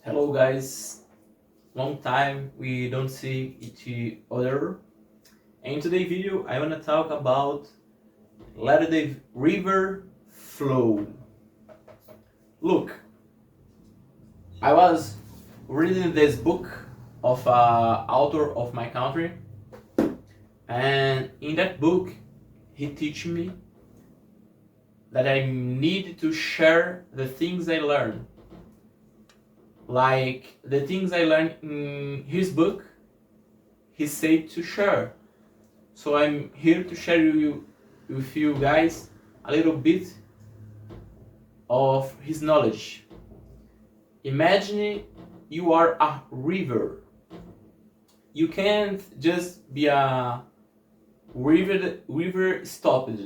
Hello guys, long time we don't see each other. And in today's video I wanna talk about let the river flow. Look, I was reading this book of a author of my country, and in that book he teach me that I need to share the things I learn. Like the things I learned in his book, he said to share. So I'm here to share with you guys a little bit of his knowledge. Imagine you are a river. You can't just be a river stopped.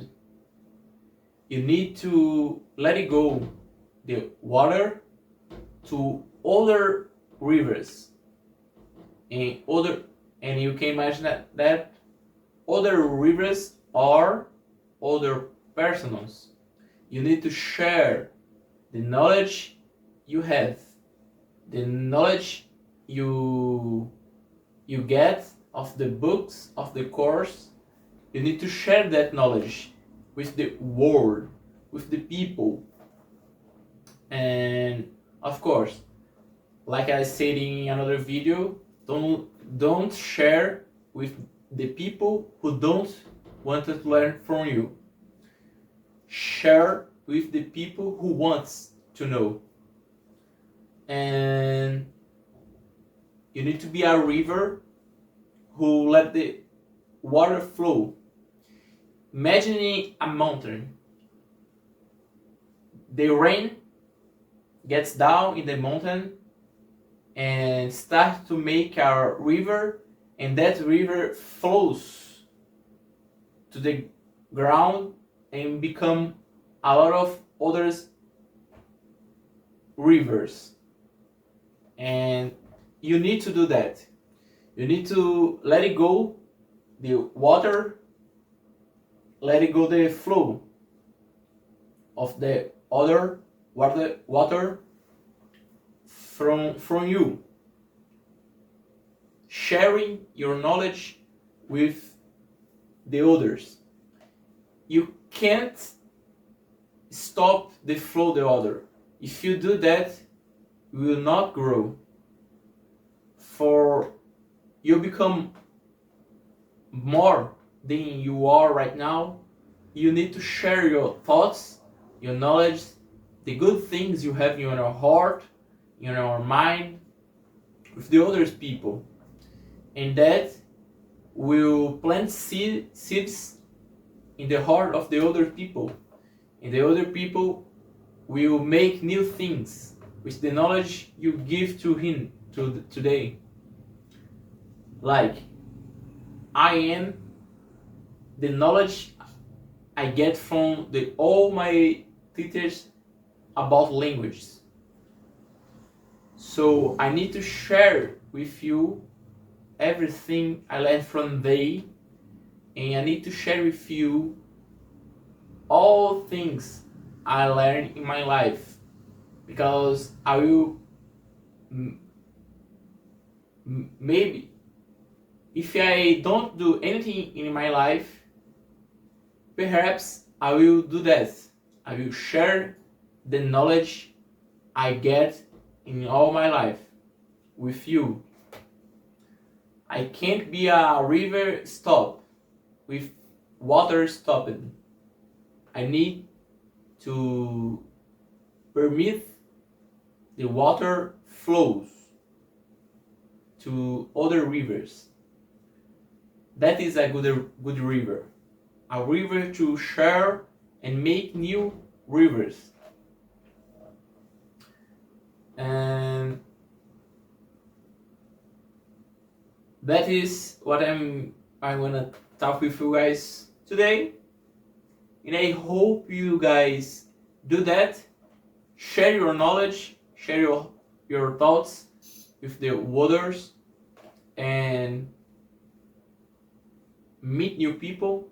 You need to let it go the water to other rivers and you can imagine that other rivers are other persons. You need to share the knowledge you have, the knowledge you get of the books of the course. You need to share that knowledge with the world, with the people. And of course, like I said in another video, don't share with the people who don't want to learn from you. Share with the people who wants to know. And you need to be a river who let the water flow. Imagining a mountain. The rain gets down in the mountain and starts to make a river, and that river flows to the ground and become a lot of other rivers. And you need to do that. You need to let it go the water, let it go the flow of the other water from you. Sharing your knowledge with the others. You can't stop the flow the other. If you do that, you will not grow. For you become more than you are right now, you need to share your thoughts, your knowledge, the good things you have in your heart, in your mind, with the other people. And that will plant seeds in the heart of the other people. And the other people will make new things with the knowledge you give to him today. Like, I am the knowledge I get from all my teachers about languages. So I need to share with you everything I learned from they, and I need to share with you all things I learned in my life, because I will maybe if I don't do anything in my life, perhaps I will do that. I will share the knowledge I get in all my life with you. I can't be a river stop with water stopped. I need to permit the water flows to other rivers. That is a good river. A river to share and make new rivers. And that is what I wanna talk with you guys today. And I hope you guys do that. Share your knowledge, share your thoughts with the others, and meet new people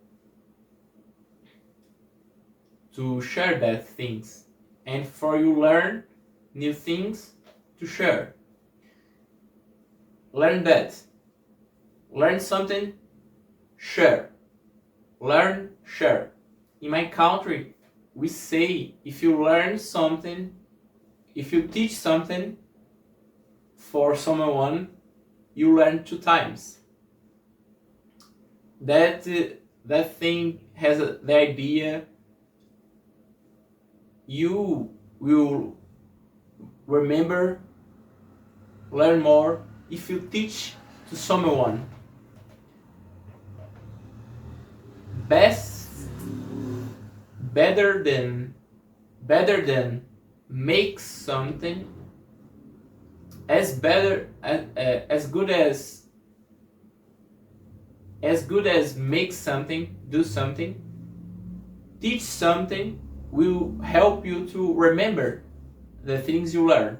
to share that things, and for you learn new things to share. Learn that. Learn something, share. Learn, share. In my country, we say if you learn something, if you teach something for someone, you learn 2 times. That thing has the idea you will remember, learn more if you teach to someone. Better than make something, as good as make something, do something. Teach something will help you to remember the things you learn,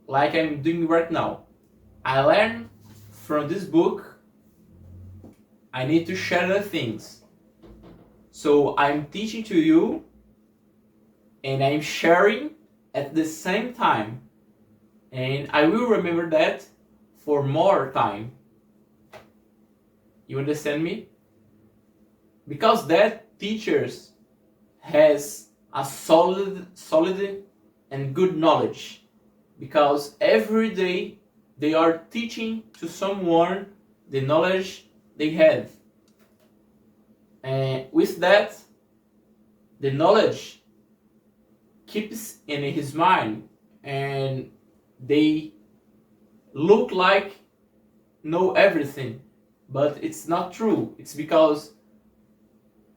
like I'm doing right now. I learn from this book, I need to share the things. So I'm teaching to you and I'm sharing at the same time. And I will remember that for more time. You understand me? Because that teachers has a solid and good knowledge. Because every day they are teaching to someone the knowledge they have. And with that, the knowledge keeps in his mind, and they look like know everything, but it's not true. It's because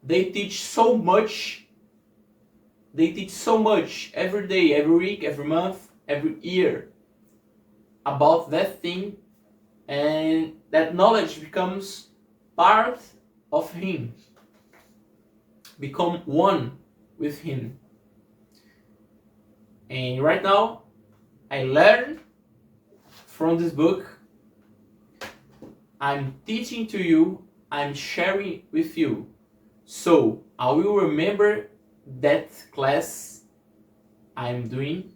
they teach so much. They teach so much every day, every week, every month, every year about that thing, and that knowledge becomes part of him, become one with him. And right now, I learn from this book. I'm teaching to you, I'm sharing with you. So I will remember that class I'm doing.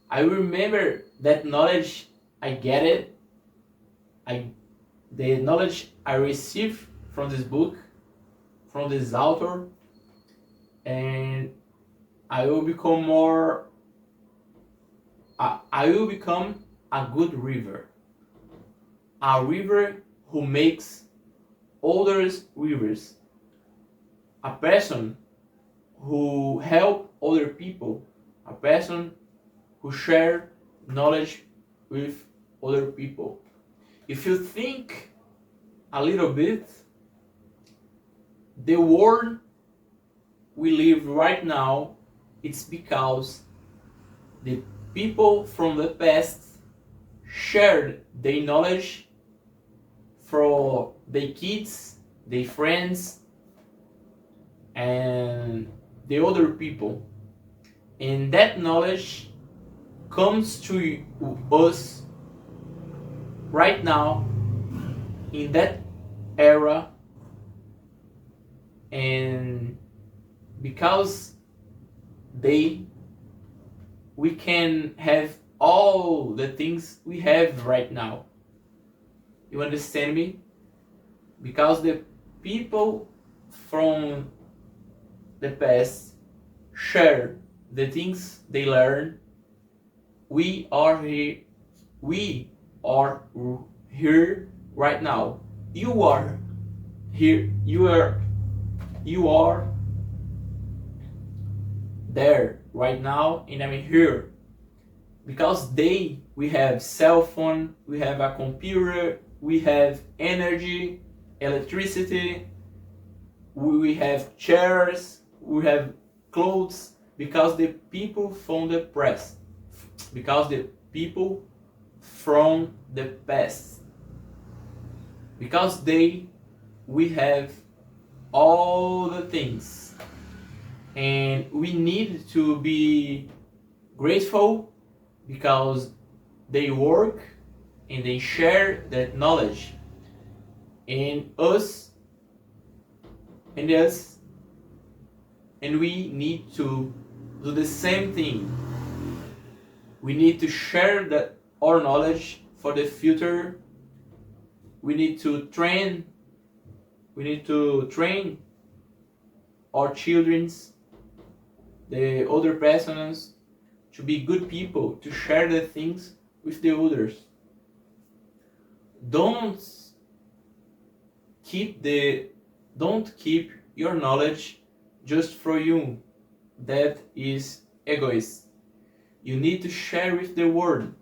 I will remember that knowledge I get it. The knowledge I receive from this book, from this author, and I will become more. I will become a good river. A river who makes other rivers. A person who help other people. A person who share knowledge with other people. If you think a little bit, the world we live right now, it's because the people from the past shared their knowledge for their kids, their friends, and the other people. And that knowledge comes to us right now in that era, and because we can have all the things we have right now. You understand me? Because the people from the past share the things they learn. We are here right now. You are here. You are there right now, and I'm here. Because we have cell phone, we have a computer, we have energy, electricity, we have chairs, we have clothes, because the people from the past, because the people from the past, because we have all the things, and we need to be grateful because they work and they share that knowledge, and us, and we need to do the same thing. We need to share that our knowledge for the future. We need to train our children's, the older persons, to be good people, to share the things with the others. Don't keep your knowledge just for you. That is egoist. You need to share with the world.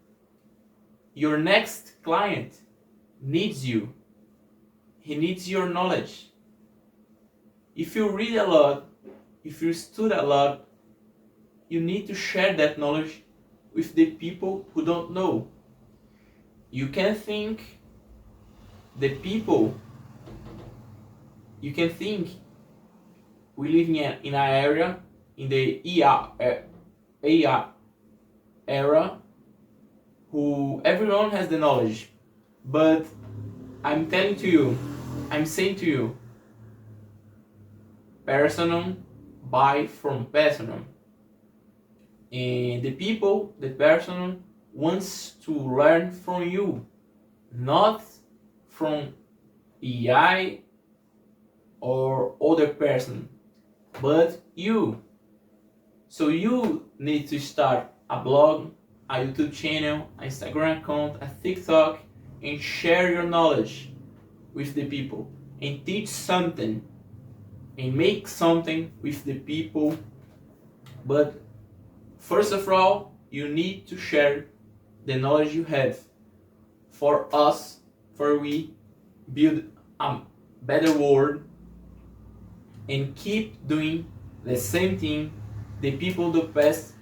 Your next client needs you. He needs your knowledge. If you read a lot, if you study a lot, you need to share that knowledge with the people who don't know. You can think we live in an area, in the AI era, who everyone has the knowledge. But I'm saying to you, personum buy from personum. And the person wants to learn from you, not from AI or other person, but you. So you need to start a blog, a YouTube channel, an Instagram account, a TikTok, and share your knowledge with the people, and teach something, and make something with the people. But first of all, you need to share the knowledge you have for us, for we build a better world, and keep doing the same thing the people of the past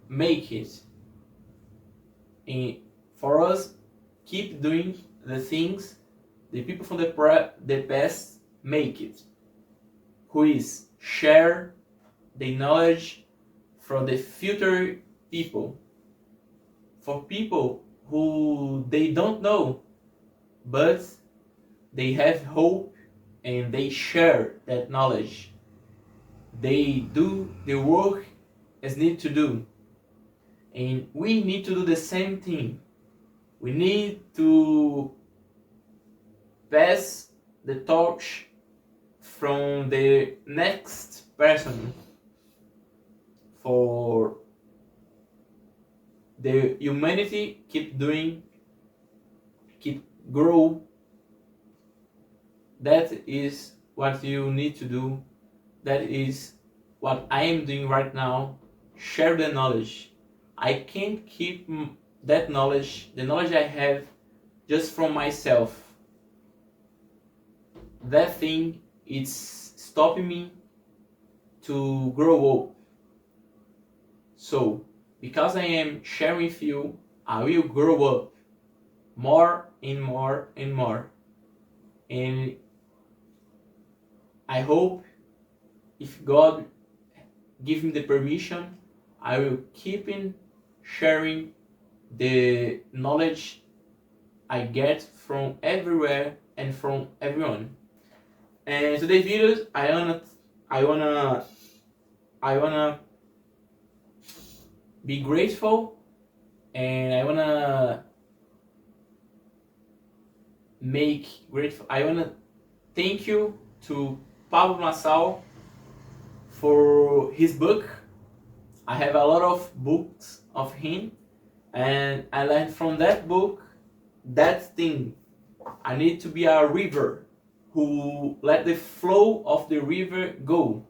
make it. And for us, keep doing the things the people from the past make it, who is share the knowledge from the future people, for people who they don't know, but they have hope and they share that knowledge. They do the work as need to do, and we need to do the same thing. We need to pass the torch from the next person for the humanity keep grow. That is what you need to do. That is what I am doing right now. Share the knowledge. I can't keep that knowledge, the knowledge I have, just from myself. That thing is stopping me to grow up. So, because I am sharing with you, I will grow up more and more and more. And I hope, if God give me the permission, I will keep in sharing the knowledge I get from everywhere and from everyone. And today's videos, I wanna be grateful, and I wanna thank you to Pablo Massal for his book. I have a lot of books of him, and I learned from that book that thing. I need to be a river who let the flow of the river go,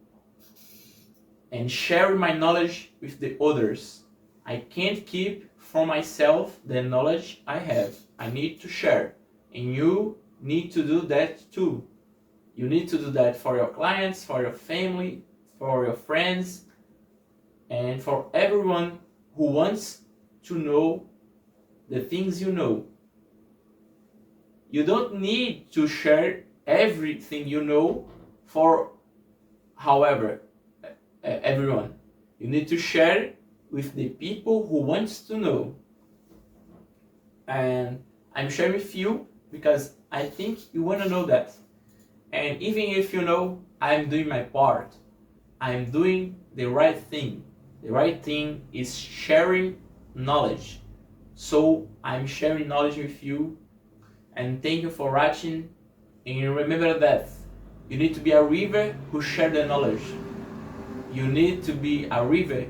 and share my knowledge with the others. I can't keep for myself the knowledge I have. I need to share, and you need to do that too. You need to do that for your clients, for your family, for your friends, and for everyone who wants to know the things you know. You don't need to share everything you know for everyone. You need to share with the people who wants to know. And I'm sharing with you because I think you want to know that. And even if you know, I'm doing my part. I'm doing the right thing. The right thing is sharing knowledge. So I'm sharing knowledge with you, and thank you for watching. And remember that you need to be a river who share the knowledge. You need to be a river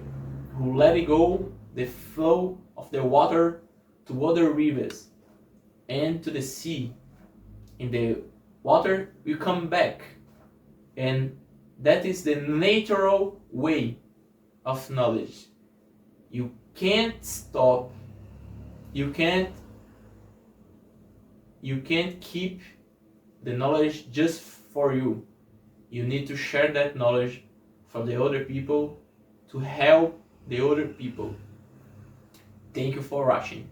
who let it go the flow of the water to other rivers and to the sea. In the water will come back, and that is the natural way of knowledge. You can't stop, you can't keep the knowledge just for you. You need to share that knowledge for the other people, to help the other people. Thank you for watching.